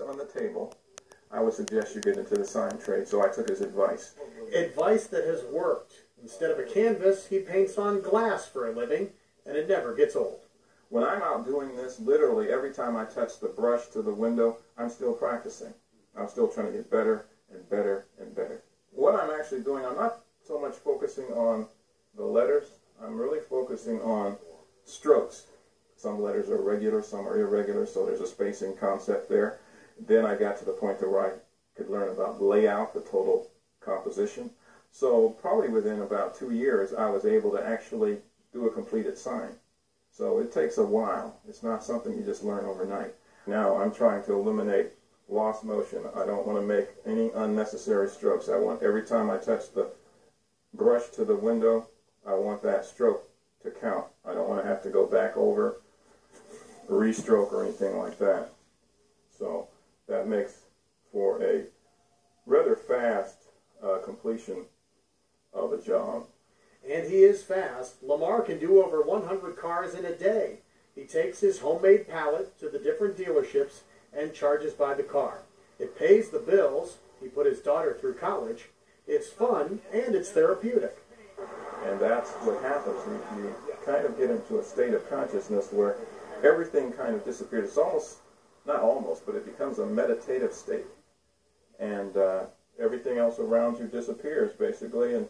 On the table, I would suggest you get into the sign trade, so I took his advice. Advice that has worked. Instead of a canvas, he paints on glass for a living, and it never gets old. When I'm out doing this, literally every time I touch the brush to the window, I'm still practicing. I'm still trying to get better and better and better. What I'm actually doing, I'm not so much focusing on the letters, I'm really focusing on strokes. Some letters are regular, some are irregular, so there's a spacing concept there. Then I got to the point where I could learn about layout, the total composition. So probably within about 2 years, I was able to actually do a completed sign. So it takes a while. It's not something you just learn overnight. Now I'm trying to eliminate lost motion. I don't want to make any unnecessary strokes. I want every time I touch the brush to the window, I want that stroke to count. I don't want to have to go back over, restroke or anything like that. So that makes for a rather fast completion of a job. And he is fast. LaMarr can do over 100 cars in a day. He takes his homemade palette to the different dealerships and charges by the car. It pays the bills. He put his daughter through college. It's fun and it's therapeutic. And that's what happens. You kind of get into a state of consciousness where everything kind of disappears. It's almost, not almost, but it becomes a meditative state. And everything else around you disappears, basically. And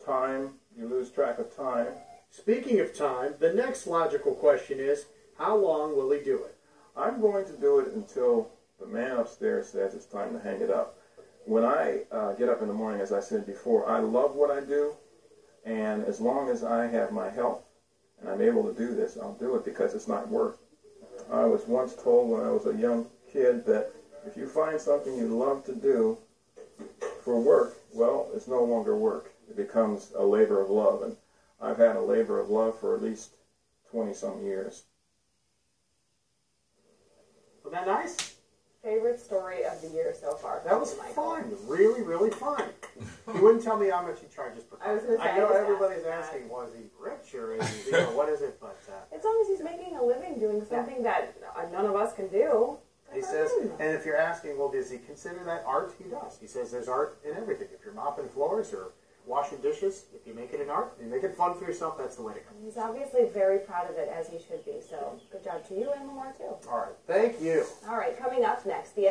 time, you lose track of time. Speaking of time, the next logical question is, how long will he do it? I'm going to do it until the man upstairs says it's time to hang it up. When I get up in the morning, as I said before, I love what I do. And as long as I have my health and I'm able to do this, I'll do it because it's not work. I was once told when I was a young kid that if you find something you love to do for work, well, it's no longer work. It becomes a labor of love. And I've had a labor of love for at least 20-some years. Wasn't that nice? Favorite story of the year so far? That was fun. Really, really fun. He wouldn't tell me how much he charges per car. I know everybody's asking, was he rich or is he, what is it? But as long as he's making a living doing something that none of us can do. He says, and if you're asking, well, does he consider that art? He does. He says there's art in everything. If you're mopping floors or washing dishes, if you make it an art, you make it fun for yourself, that's the way to go. He's obviously very proud of it, as he should be. So good job to you and LaMarr, too. All right. Thank you. All right. Coming up next, the